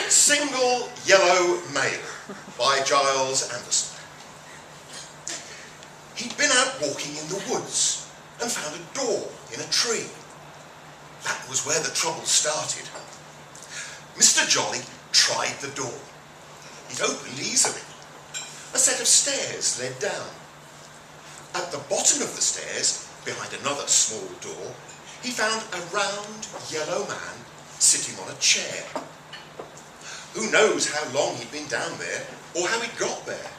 Single Yellow Male by Giles. He'd been out walking in the woods and found a door in a tree. That was where the trouble started. Mr. Jolly tried the door. It opened easily. A set of stairs led down. At the bottom of the stairs, behind another small door, he found a round, yellow man sitting on a chair. Who knows how long he'd been down there, or how he'd got there?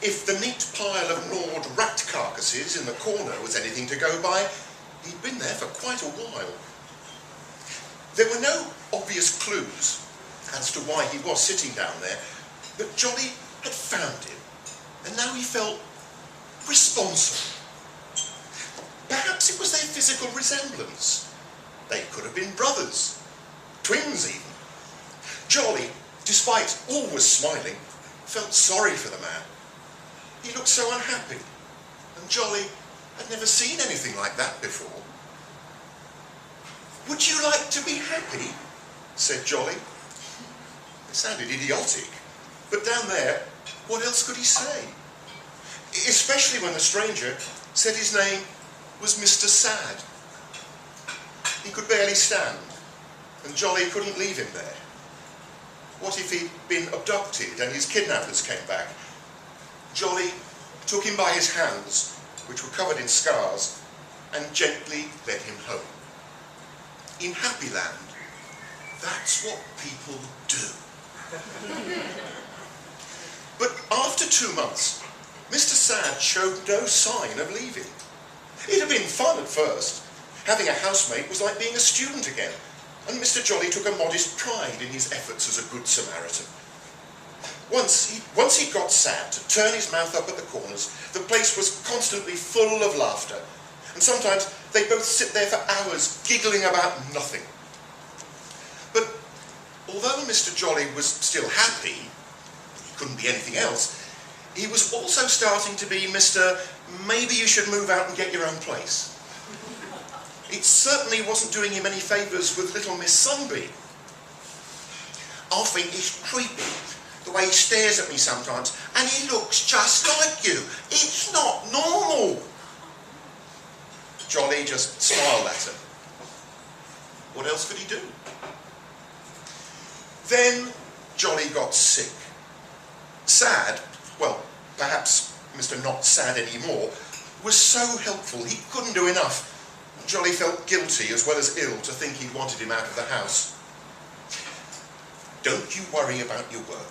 If the neat pile of gnawed rat carcasses in the corner was anything to go by, he'd been there for quite a while. There were no obvious clues as to why he was sitting down there, but Jolly had found him, and now he felt responsible. Perhaps it was their physical resemblance. They could have been brothers, twins even. Jolly, despite always smiling, felt sorry for the man. He looked so unhappy, and Jolly had never seen anything like that before. "Would you like to be happy?" said Jolly. It sounded idiotic, but down there, what else could he say? Especially when the stranger said his name was Mr. Sad. He could barely stand, and Jolly couldn't leave him there. What if he'd been abducted and his kidnappers came back? Jolly took him by his hands, which were covered in scars, and gently led him home. In Happy Land, that's what people do. But after 2 months, Mr. Sad showed no sign of leaving. It had been fun at first. Having a housemate was like being a student again, and Mr. Jolly took a modest pride in his efforts as a good Samaritan. Once he got Sad to turn his mouth up at the corners, the place was constantly full of laughter, and sometimes they both sit there for hours giggling about nothing. But although Mr. Jolly was still happy, he couldn't be anything else, he was also starting to be Mr. Maybe you should move out and get your own place. It certainly wasn't doing him any favours with little Miss Sunbeam. "I think he's creepy, the way he stares at me sometimes, and he looks just like you. It's not normal." Jolly just smiled at her. What else could he do? Then Jolly got sick. Sad, well, perhaps Mr. Not Sad anymore, was so helpful he couldn't do enough. Jolly felt guilty as well as ill to think he'd wanted him out of the house. "Don't you worry about your work.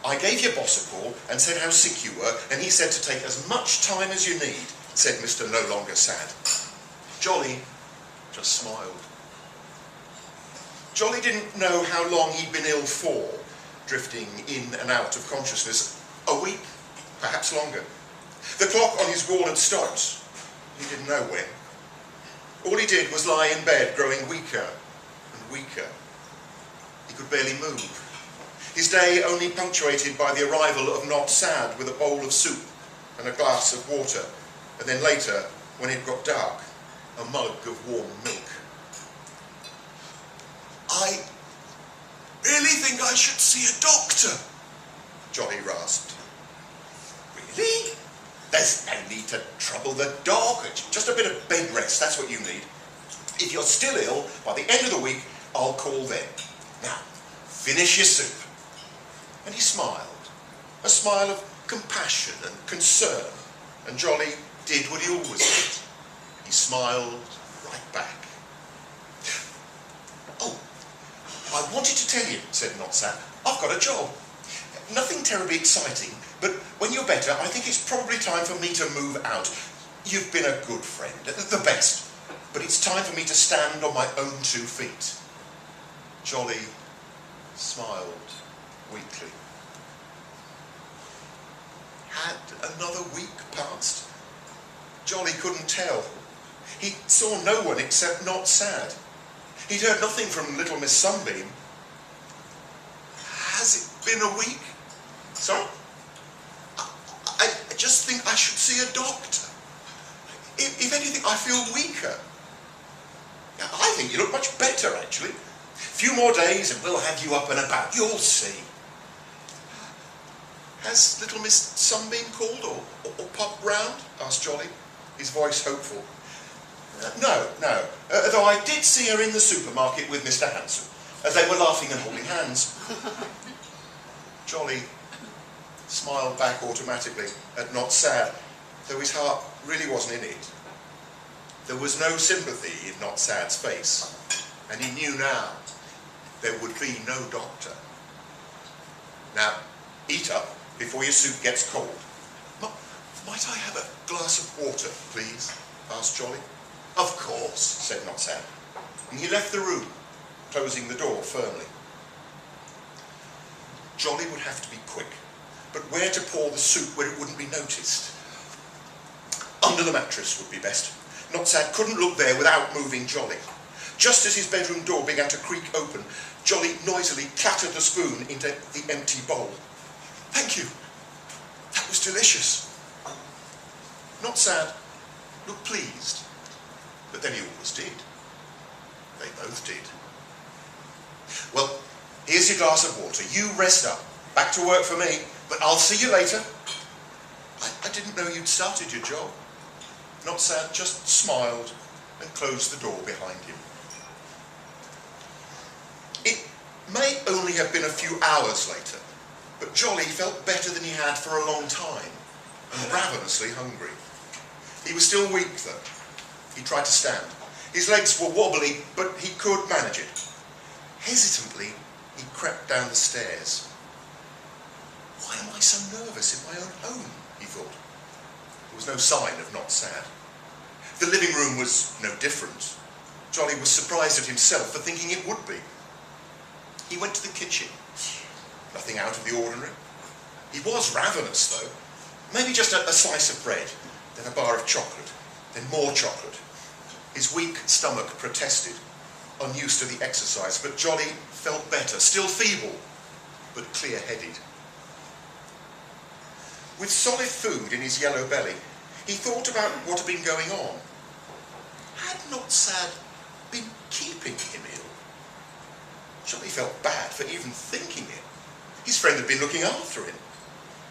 I gave your boss a call and said how sick you were, and he said to take as much time as you need," said Mr. No Longer Sad. Jolly just smiled. Jolly didn't know how long he'd been ill for, drifting in and out of consciousness. A week, perhaps longer. The clock on his wall had stopped. He didn't know when. All he did was lie in bed, growing weaker and weaker. He could barely move. His day only punctuated by the arrival of Not Sad with a bowl of soup and a glass of water, and then later, when it got dark, a mug of warm milk. "I really think I should see a doctor," Jolly rasped. "Really? There's no need to trouble the dog. Just a bit of bed rest, that's what you need. If you're still ill, by the end of the week, I'll call then. Now, finish your soup." And he smiled, a smile of compassion and concern, and Jolly did what he always did. He smiled right back. "Oh, I wanted to tell you," said Not Sad, "I've got a job. Nothing terribly exciting, but when you're better, I think it's probably time for me to move out. You've been a good friend, the best, but it's time for me to stand on my own 2 feet. Jolly smiled weakly. Had another week passed? Jolly couldn't tell. He saw no one except Not Sad. He'd heard nothing from little Miss Sunbeam. "Has it been a week?" "Sorry? I just think I should see a doctor. If anything, I feel weaker." "I think you look much better, actually. few more days and we'll have you up and about, you'll see. Has little Miss Sunbeam called or popped round? Asked Jolly, his voice hopeful. No, though I did see her in the supermarket with Mr. Hanson, as they were laughing and holding hands. Jolly smiled back automatically at Not Sad, though his heart really wasn't in it. There was no sympathy in Not Sad's face, and he knew now there would be no doctor. Now, eat up before your soup gets cold. Might I have a glass of water, please? Asked Jolly. Of course, said Not Sad, and he left the room, closing the door firmly. Jolly would have to be quick, but where to pour the soup where it wouldn't be noticed? Under the mattress would be best. Not Sad couldn't look there without moving Jolly. Just as his bedroom door began to creak open, Jolly noisily clattered the spoon into the empty bowl. Thank you. That was delicious. Not Sad looked pleased, but then he always did. They both did. Well, here's your glass of water. You rest up. Back to work for me, but I'll see you later. I didn't know you'd started your job. Not Sad just smiled and closed the door behind him. It may only have been a few hours later, but Jolly felt better than he had for a long time, and ravenously hungry. He was still weak, though. He tried to stand. His legs were wobbly, but he could manage it. Hesitantly, he crept down the stairs. Why am I so nervous in my own home? He thought. There was no sign of Not Sad. The living room was no different. Jolly was surprised at himself for thinking it would be. He went to the kitchen. Nothing out of the ordinary. He was ravenous, though. Maybe just a slice of bread, then a bar of chocolate, then more chocolate. His weak stomach protested, unused to the exercise, but Jolly felt better, still feeble, but clear-headed. With solid food in his yellow belly, he thought about what had been going on. Had Not Sad been keeping him ill? Jolly felt bad for even thinking it. His friend had been looking after him.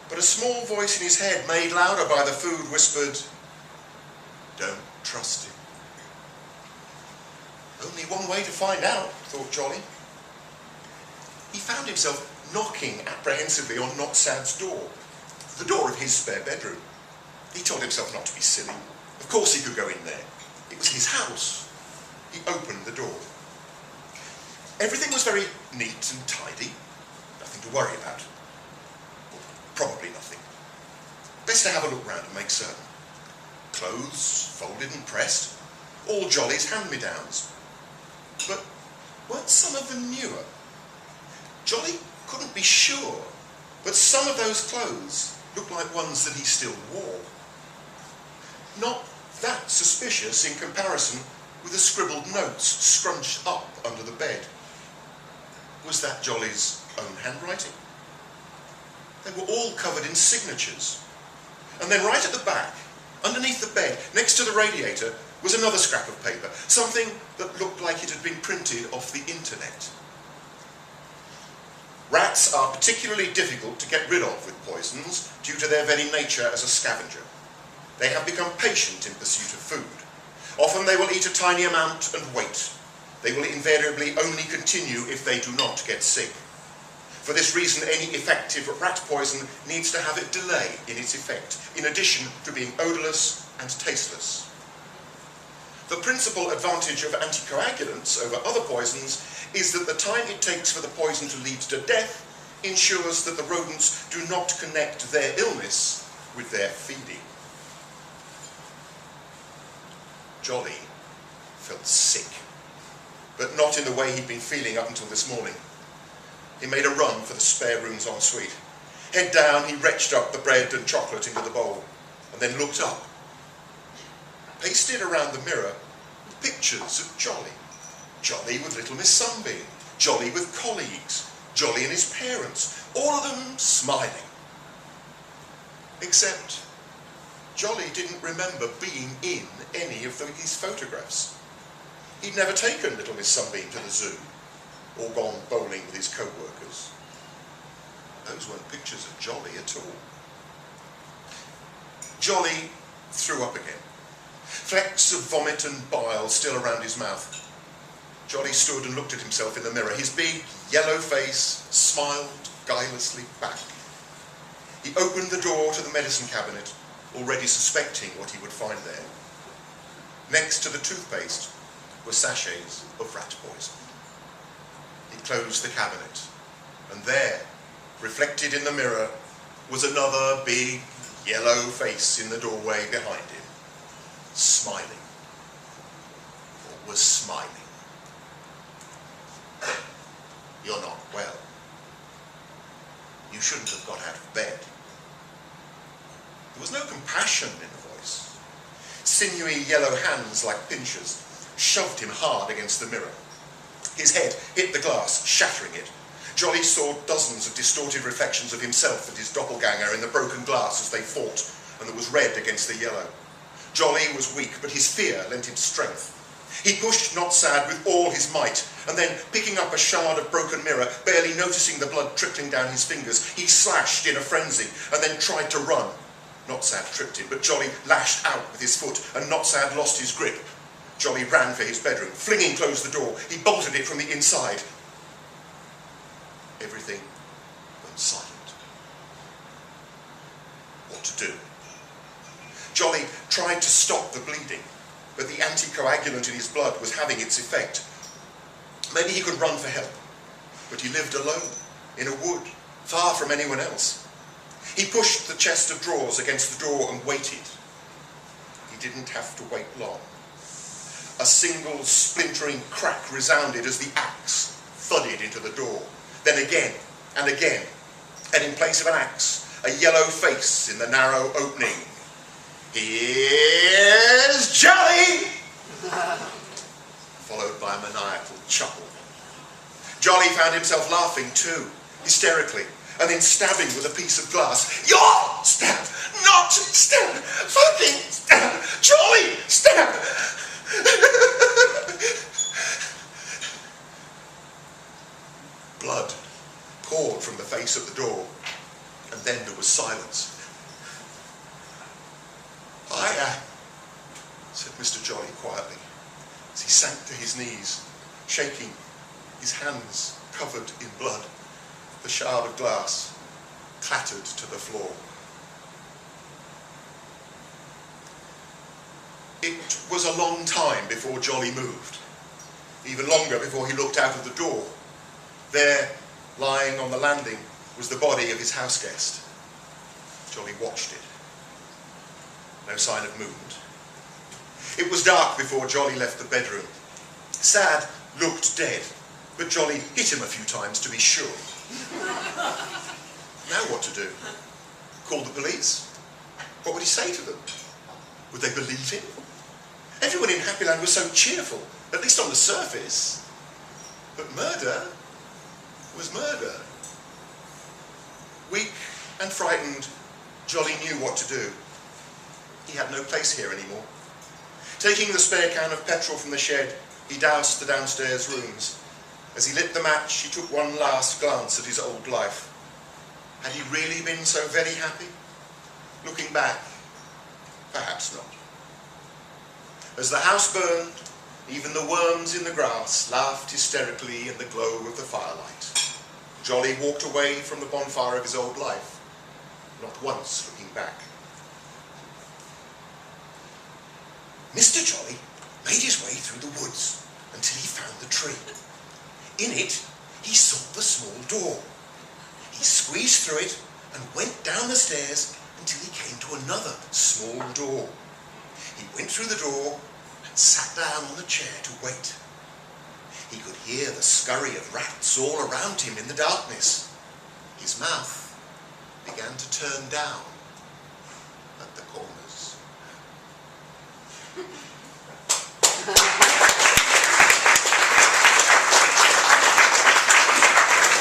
But a small voice in his head, made louder by the food, whispered, "Don't trust him." Only one way to find out, thought Jolly. He found himself knocking apprehensively on Not Sad's door, the door of his spare bedroom. He told himself not to be silly. Of course he could go in there. It was his house. He opened the door. Everything was very neat and tidy. Nothing to worry about. Well, probably nothing. Best to have a look round and make certain. Clothes, folded and pressed. All Jolly's hand-me-downs. But weren't some of them newer? Jolly couldn't be sure, but some of those clothes looked like ones that he still wore. Not that suspicious in comparison with the scribbled notes scrunched up under the bed. Was that Jolly's own handwriting? They were all covered in signatures. And then right at the back, underneath the bed, next to the radiator, was another scrap of paper, something that looked like it had been printed off the internet. Rats are particularly difficult to get rid of with poisons due to their very nature as a scavenger. They have become patient in pursuit of food. Often they will eat a tiny amount and wait. They will invariably only continue if they do not get sick. For this reason, any effective rat poison needs to have a delay in its effect, in addition to being odourless and tasteless. The principal advantage of anticoagulants over other poisons is that the time it takes for the poison to lead to death ensures that the rodents do not connect their illness with their feeding. Jolly felt sick, but not in the way he'd been feeling up until this morning. He made a run for the spare room's ensuite. Head down, he retched up the bread and chocolate into the bowl, and then looked up. Pasted around the mirror were pictures of Jolly. Jolly with little Miss Sunbeam, Jolly with colleagues, Jolly and his parents, all of them smiling. Except Jolly didn't remember being in any of his photographs. He'd never taken little Miss Sunbeam to the zoo, or gone bowling with his co-workers. Those weren't pictures of Jolly at all. Jolly threw up again. Flecks of vomit and bile still around his mouth. Jolly stood and looked at himself in the mirror. His big, yellow face smiled guilelessly back. He opened the door to the medicine cabinet, already suspecting what he would find there. Next to the toothpaste were sachets of rat poison. He closed the cabinet, and there, reflected in the mirror, was another big, yellow face in the doorway behind him, smiling, or was smiling. You're not well. You shouldn't have got out of bed. There was no compassion in the voice. Sinewy yellow hands like pincers shoved him hard against the mirror. His head hit the glass, shattering it. Jolly saw dozens of distorted reflections of himself and his doppelganger in the broken glass as they fought, and there was red against the yellow. Jolly was weak, but his fear lent him strength. He pushed Not Sad with all his might, and then, picking up a shard of broken mirror, barely noticing the blood trickling down his fingers, he slashed in a frenzy, and then tried to run. Not Sad tripped him, but Jolly lashed out with his foot, and Not Sad lost his grip. Jolly ran for his bedroom. Flinging closed the door, he bolted it from the inside. Everything went silent. What to do? Jolly tried to stop the bleeding, but the anticoagulant in his blood was having its effect. Maybe he could run for help, but he lived alone, in a wood, far from anyone else. He pushed the chest of drawers against the door and waited. He didn't have to wait long. A single splintering crack resounded as the axe thudded into the door. Then again and again, and in place of an axe, a yellow face in the narrow opening. "Here's Jolly!" Followed by a maniacal chuckle. Jolly found himself laughing too, hysterically, and then stabbing with a piece of glass. "You're stab! Not stab! Fucking stab! Jolly stab!" Blood poured from the face at the door, and then there was silence. "Aye, said Mr. Jolly quietly, as he sank to his knees, shaking, his hands covered in blood. The shard of glass clattered to the floor. It was a long time before Jolly moved, even longer before he looked out of the door. There, lying on the landing, was the body of his house guest. Jolly watched it. No sign of movement. It was dark before Jolly left the bedroom. Sad looked dead, but Jolly hit him a few times to be sure. Now what to do? Call the police? What would he say to them? Would they believe him? Everyone in Happyland was so cheerful, at least on the surface. But murder was murder. Weak and frightened, Jolly knew what to do. He had no place here anymore. Taking the spare can of petrol from the shed, he doused the downstairs rooms. As he lit the match, he took one last glance at his old life. Had he really been so very happy? Looking back, perhaps not. As the house burned, even the worms in the grass laughed hysterically in the glow of the firelight. Jolly walked away from the bonfire of his old life, not once looking back. Mr. Jolly made his way through the woods until he found the tree. In it, he saw the small door. He squeezed through it and went down the stairs until he came to another small door. He went through the door and sat down on the chair to wait. He could hear the scurry of rats all around him in the darkness. His mouth began to turn down at the corners.